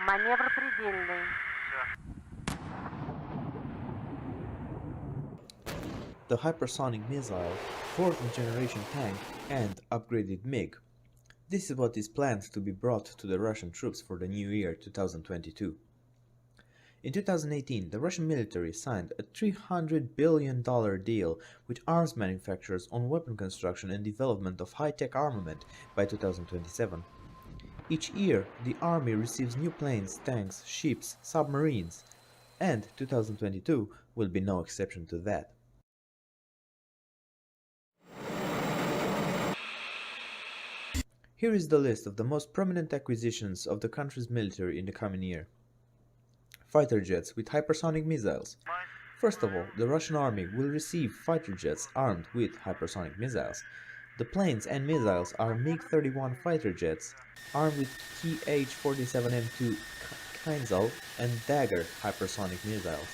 Маневр предельный. The hypersonic missile, fourth generation tank, and upgraded MiG. This is what is planned to be brought to the Russian troops for the new year 2022. In 2018, the Russian military signed a $300 billion deal with arms manufacturers on weapon construction and development of high-tech armament by 2027. Each year, the army receives new planes, tanks, ships, submarines, and 2022 will be no exception to that. Here is the list of the most prominent acquisitions of the country's military in the coming year. Fighter jets with hypersonic missiles. First of all, the Russian army will receive fighter jets armed with hypersonic missiles. The planes and missiles are MiG-31 fighter jets armed with Kh-47M2 Kinzhal and Dagger hypersonic missiles.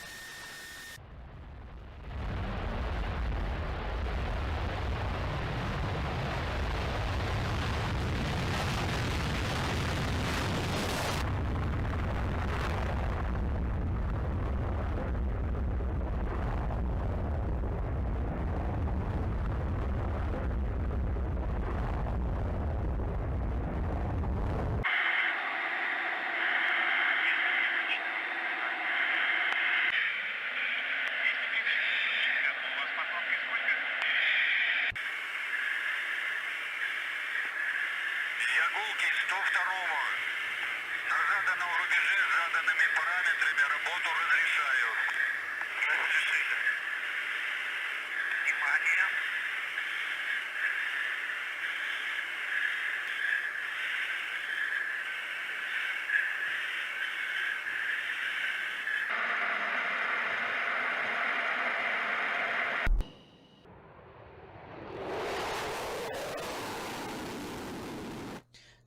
Ягулки 102-му. На заданном рубеже с заданными параметрами работу разрешаю. Разрешили. Внимание.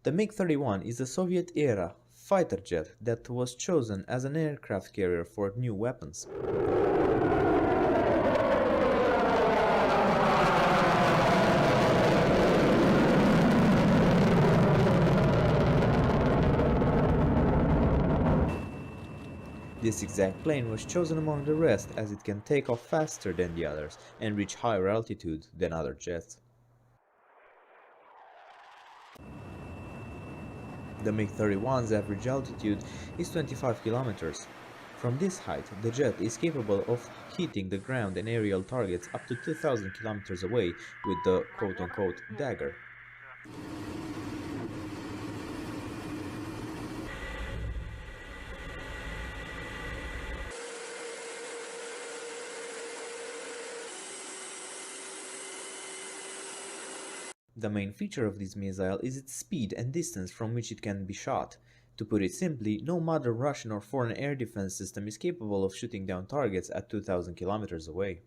The MiG-31 is a Soviet-era fighter jet that was chosen as an aircraft carrier for new weapons. This exact plane was chosen among the rest as it can take off faster than the others and reach higher altitude than other jets. The MiG-31's average altitude is 25 kilometers. From this height, the jet is capable of hitting the ground and aerial targets up to 2,000 kilometers away with the quote-unquote Dagger. The main feature of this missile is its speed and distance from which it can be shot. To put it simply, no modern Russian or foreign air defense system is capable of shooting down targets at 2000 kilometers away.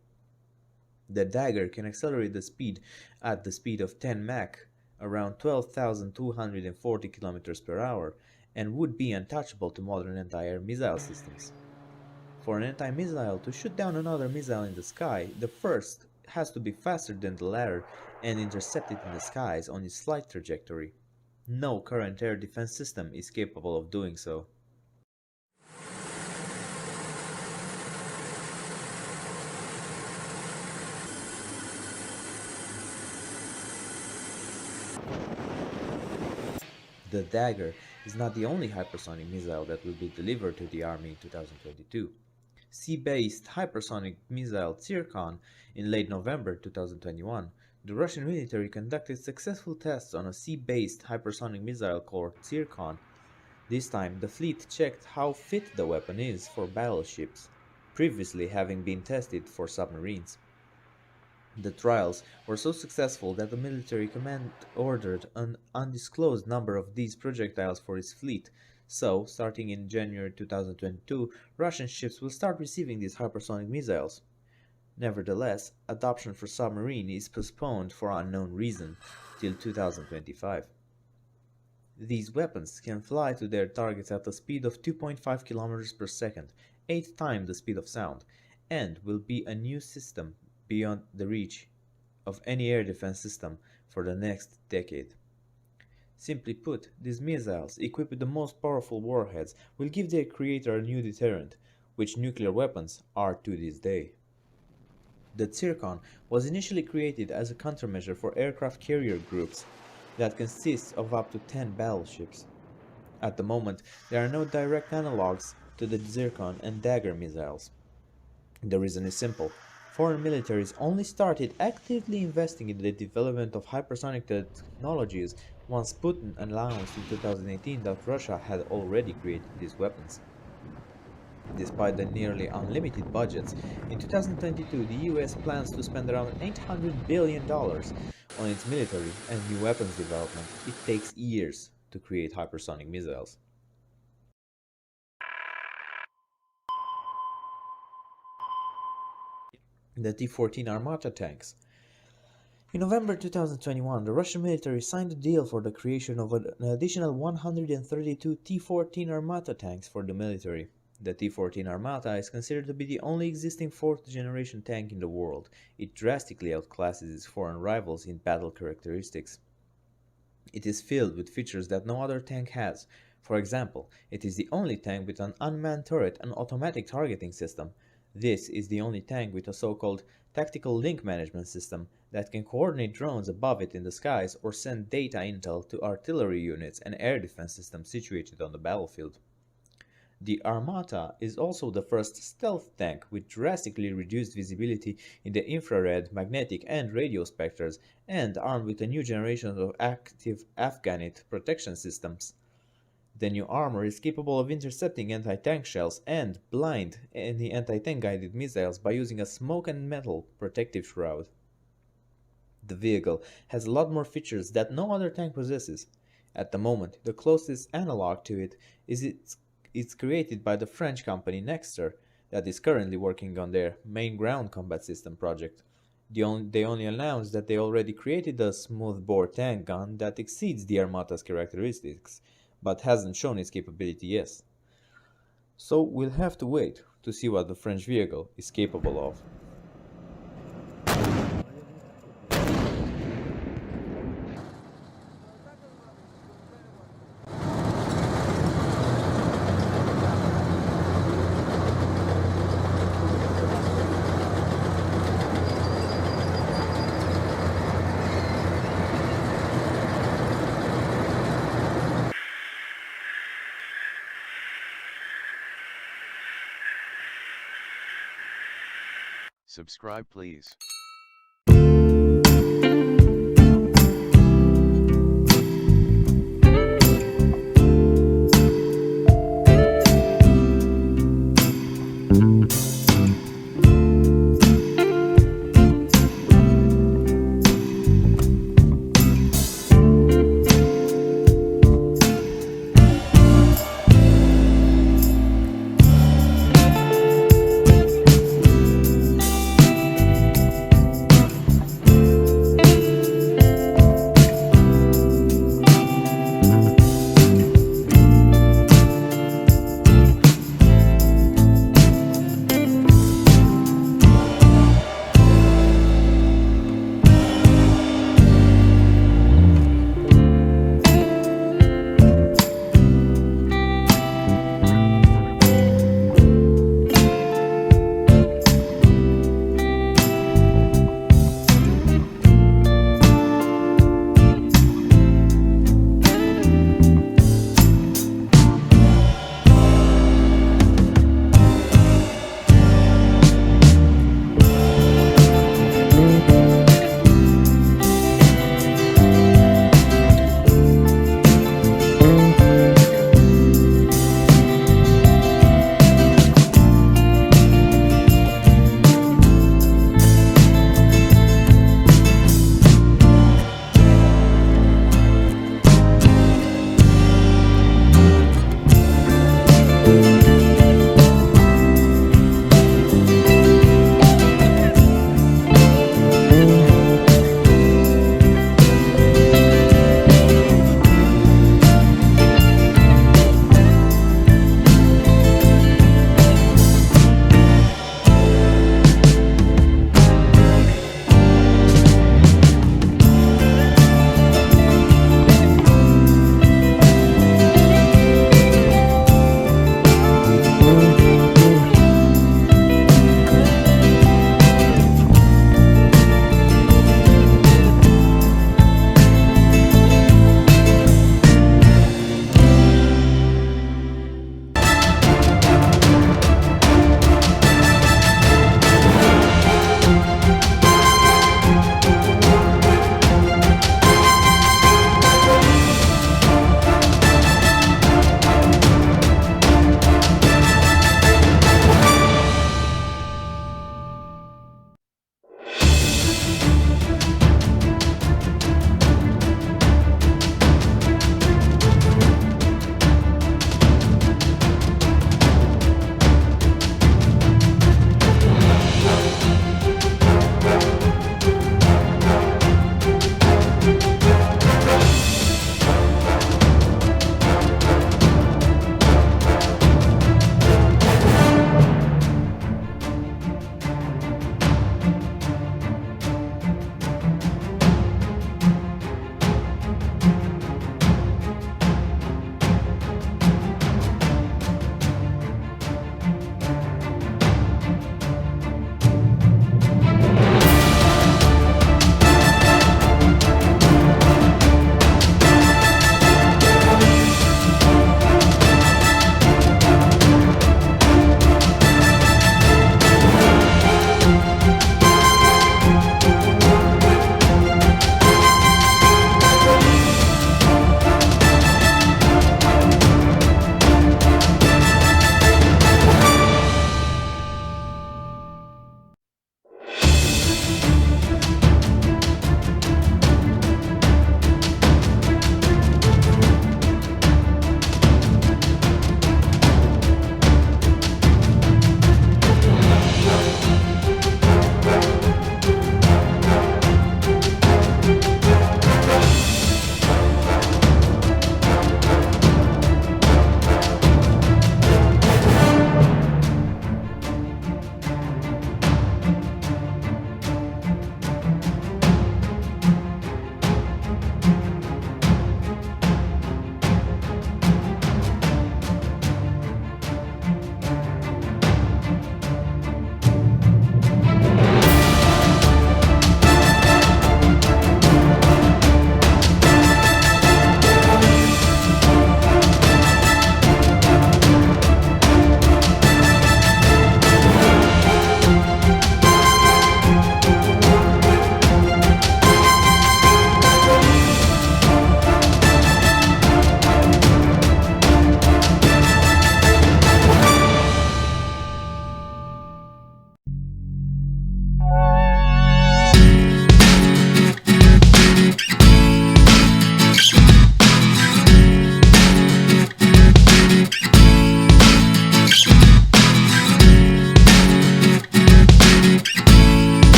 The Dagger can accelerate the speed at the speed of 10 Mach, around 12,240 kilometers per hour, and would be untouchable to modern anti-air missile systems. For an anti-missile to shoot down another missile in the sky, the first has to be faster than the latter and intercept it in the skies on its flight trajectory. No current air defense system is capable of doing so. The Dagger is not the only hypersonic missile that will be delivered to the Army in 2022. Sea-based hypersonic missile Zircon in late November 2021, the Russian military conducted successful tests on a sea-based hypersonic missile called Zircon. This time, the fleet checked how fit the weapon is for battleships, previously having been tested for submarines. The trials were so successful that the military command ordered an undisclosed number of these projectiles for its fleet, so, starting in January 2022, Russian ships will start receiving these hypersonic missiles. Nevertheless, adoption for submarine is postponed for unknown reason till 2025. These weapons can fly to their targets at a speed of 2.5 km per second, 8 times the speed of sound, and will be a new system beyond the reach of any air defense system for the next decade. Simply put, these missiles, equipped with the most powerful warheads, will give their creator a new deterrent, which nuclear weapons are to this day. The Zircon was initially created as a countermeasure for aircraft carrier groups that consists of up to 10 battleships. At the moment, there are no direct analogues to the Zircon and Dagger missiles. The reason is simple. Foreign militaries only started actively investing in the development of hypersonic technologies once Putin announced in 2018 that Russia had already created these weapons. Despite the nearly unlimited budgets, in 2022 the US plans to spend around $800 billion on its military and new weapons development. It takes years to create hypersonic missiles. The T-14 Armata tanks. In November 2021, the Russian military signed a deal for the creation of an additional 132 T-14 Armata tanks for the military. The T-14 Armata is considered to be the only existing fourth-generation tank in the world. It drastically outclasses its foreign rivals in battle characteristics. It is filled with features that no other tank has. For example, it is the only tank with an unmanned turret and automatic targeting system. This is the only tank with a so-called tactical link management system that can coordinate drones above it in the skies or send data intel to artillery units and air defense systems situated on the battlefield. The Armata is also the first stealth tank with drastically reduced visibility in the infrared, magnetic, and radio specters, and armed with a new generation of active Afghanit protection systems. The new armor is capable of intercepting anti-tank shells and blind any anti-tank guided missiles by using a smoke and metal protective shroud. The vehicle has a lot more features that no other tank possesses. At the moment, the closest analog to it is it's created by the French company Nexter that is currently working on their main ground combat system project. They only announced that they already created a smoothbore tank gun that exceeds the Armata's characteristics, but hasn't shown its capability yet. So we'll have to wait to see what the French vehicle is capable of. Subscribe please.